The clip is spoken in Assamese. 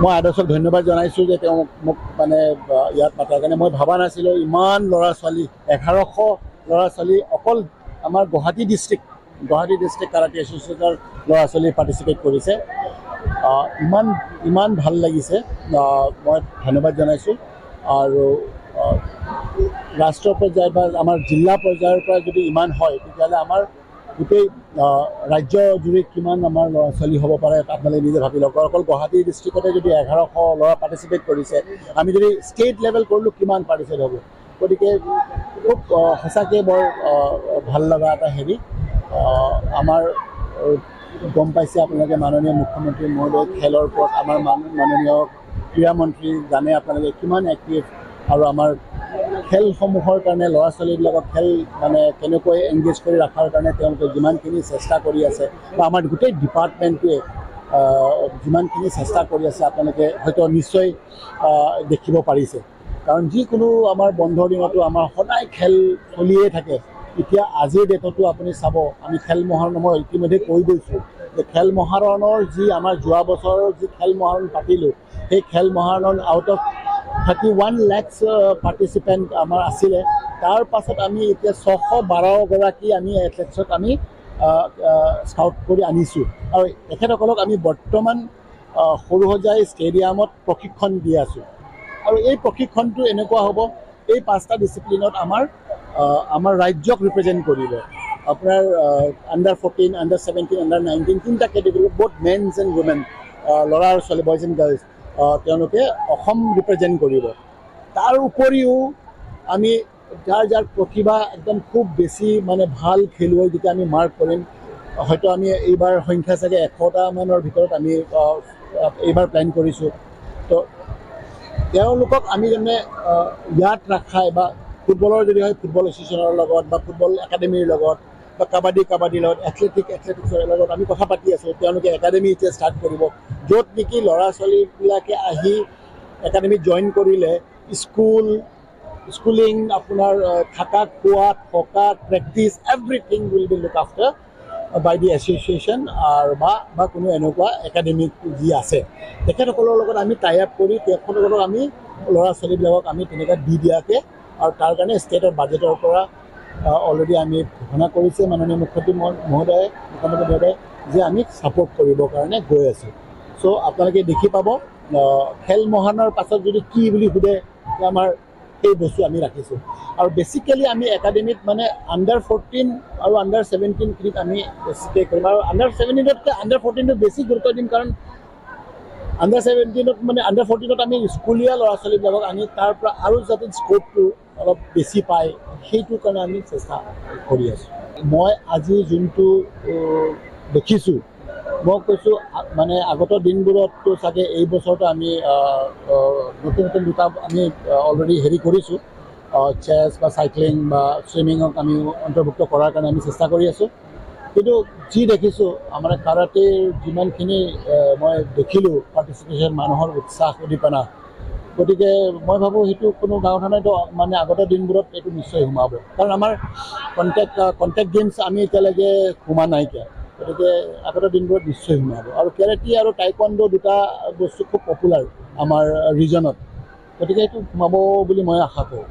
মই আদৰ্শক ধন্যবাদ জনাইছোঁ যে তেওঁ মোক মানে ইয়াত মাতাৰ কাৰণে। মই ভবা নাছিলোঁ ইমান ল'ৰা ছোৱালী 1100 ল'ৰা ছোৱালী অকল আমাৰ গুৱাহাটী ডিষ্ট্ৰিক্ট কাৰাটে এছ'চিয়েশ্যনৰ ল'ৰা ছোৱালী পাৰ্টিচিপেট কৰিছে। ইমান ভাল লাগিছে, মই ধন্যবাদ জনাইছোঁ। আৰু ৰাষ্ট্ৰীয় পৰ্যায়ত বা আমাৰ জিলা পৰ্যায়ৰ পৰা যদি ইমান হয় তেতিয়াহ'লে আমাৰ গোটেই ৰাজ্য জুৰি কিমান আমাৰ ল'ৰা ছোৱালী হ'ব পাৰে আপোনালোকে নিজে ভাবি লওক। অকল গুৱাহাটী ডিষ্ট্ৰিক্টতে যদি 1100 ল'ৰা পাৰ্টিচিপেট কৰিছে, আমি যদি ষ্টেট লেভেল কৰিলোঁ কিমান পাৰ্টিচিপেট হ'ব। গতিকে খুব সঁচাকৈ বৰ ভাল লগা এটা হেৰি। আমাৰ গম পাইছে আপোনালোকে মাননীয় মুখ্যমন্ত্ৰী মহোদয় খেলৰ ওপৰত, আমাৰ মাননীয় ক্ৰীড়া মন্ত্ৰী জানে আপোনালোকে কিমান এক্টিভ। আৰু আমাৰ খেলসমূহৰ কাৰণে ল'ৰা ছোৱালীবিলাকক খেল মানে কেনেকৈ এংগেজ কৰি ৰখাৰ কাৰণে তেওঁলোকে যিমানখিনি চেষ্টা কৰি আছে, বা আমাৰ গোটেই ডিপাৰ্টমেণ্টটোৱে যিমানখিনি চেষ্টা কৰি আছে আপোনালোকে হয়তো নিশ্চয় দেখিব পাৰিছে। কাৰণ যিকোনো আমাৰ বন্ধৰ দিনতো আমাৰ সদায় খেল চলিয়ে থাকে। এতিয়া আজিৰ ডেটতো আপুনি চাব, আমি খেল মহাৰণ মই ইতিমধ্যে কৈ গৈছোঁ যে খেল মহাৰণৰ যি আমাৰ যোৱা বছৰৰ যি খেল মহাৰণ পাতিলোঁ, সেই খেল মহাৰণ আউট অফ 31 lakhs পাৰ্টিচিপেণ্ট আমাৰ আছিলে। তাৰ পাছত আমি এতিয়া 612 গৰাকী আমি এথলেটছক আমি স্কাউট কৰি আনিছোঁ। আৰু তেখেতসকলক আমি বৰ্তমান সৰুসজাই ষ্টেডিয়ামত প্ৰশিক্ষণ দি আছোঁ। আৰু এই প্ৰশিক্ষণটো এনেকুৱা হ'ব, এই 5টা ডিচিপ্লিনত আমাৰ ৰাজ্যক ৰিপ্ৰেজেণ্ট কৰিব। আপোনাৰ আণ্ডাৰ 14, আণ্ডাৰ 17, আণ্ডাৰ 19 তিনিটা কেটেগৰী, বোথ মেনছ এণ্ড উমেন, ল'ৰা আৰু ছোৱালী, বইজ এণ্ড গাৰ্লছ, তেওঁলোকে অসম ৰিপ্ৰেজেণ্ট কৰিব। তাৰ উপৰিও আমি যাৰ প্ৰতিভা একদম খুব বেছি মানে ভাল খেলুৱৈ যেতিয়া আমি মাৰ্ক কৰিম, হয়তো আমি এইবাৰ সংখ্যা চাগে 100টা মানৰ ভিতৰত আমি এইবাৰ প্লেন কৰিছোঁ। তো তেওঁলোকক আমি যেনে ইয়াত ৰাখাই বা ফুটবলৰ যদি হয় ফুটবল এছ'চিয়েশ্যনৰ লগত বা ফুটবল একাডেমীৰ লগত বা কাবাডীৰ লগত, এথলেটিক্সৰ লগত আমি কথা পাতি আছোঁ। তেওঁলোকে একাডেমী এতিয়া ষ্টাৰ্ট কৰিব, য'ত নেকি ল'ৰা ছোৱালীবিলাকে আহি একাডেমীত জইন কৰিলে স্কুলিং, আপোনাৰ থকা, খোৱা, থকা, practice, everything will be look after by the association আৰু বা কোনো এনেকুৱা একাডেমিক যি আছে তেখেতসকলৰ লগত আমি টাই আপ কৰি তেখেতসকলক আমি ল'ৰা ছোৱালীবিলাকক আমি তেনেকৈ দি দিয়াকৈ, আৰু তাৰ কাৰণে ষ্টেটৰ বাজেটৰ পৰা অলৰেডি আমি ঘোষণা কৰিছে মাননীয় মুখ্যমন্ত্ৰী মহোদয়ে যে আমি ছাপোৰ্ট কৰিবৰ কাৰণে গৈ আছোঁ। চ' আপোনালোকে দেখি পাব খেল মহাৰণৰ পাছত যদি কি বুলি সোধে আমাৰ এই বস্তু আমি ৰাখিছোঁ। আৰু বেচিকেলি আমি একাডেমিত মানে আণ্ডাৰ 14 আৰু আণ্ডাৰ 17খিনিক আমি বেছিকৈ কৰিম। আৰু আণ্ডাৰ 17তকৈ আণ্ডাৰ 14ত বেছি গুৰুত্ব দিম, কাৰণ আণ্ডাৰ 17ত মানে আণ্ডাৰ 14ত আমি স্কুলীয়া ল'ৰা ছোৱালীবিলাকক আনি তাৰ পৰা আৰু যাতে স্ক'পটো অলপ বেছি পায় সেইটোৰ কাৰণে আমি চেষ্টা কৰি আছোঁ। মই আজি যোনটো দেখিছোঁ, মই কৈছোঁ মানে আগত দিনবোৰততো চাগে এই বছৰটো আমি নতুন দুটা আমি অলৰেডি হেৰি কৰিছোঁ, চেছ বা চাইক্লিং বা ছুইমিঙক আমি অন্তৰ্ভুক্ত কৰাৰ কাৰণে আমি চেষ্টা কৰি আছোঁ। কিন্তু যি দেখিছোঁ আমাৰ কাৰাটেৰ যিমানখিনি মই দেখিলোঁ পাৰ্টিচিপেশ্যন, মানুহৰ উৎসাহ উদ্দীপনা, গতিকে মই ভাবোঁ সেইটো কোনো ডাঙৰ কথা নাইতো, মানে আগতে দিনবোৰত এইটো নিশ্চয় সোমাব। কাৰণ আমাৰ কণ্টেক্ট গেমছ আমি এতিয়ালৈকে সোমোৱা নাইকিয়া, গতিকে আগতে দিনবোৰত নিশ্চয় সোমাব। আৰু কেৰাটে আৰু টাইকোৱাণ্ডো দুটা বস্তু খুব পপুলাৰ আমাৰ ৰিজনত, গতিকে এইটো সোমাব বুলি মই আশা কৰোঁ।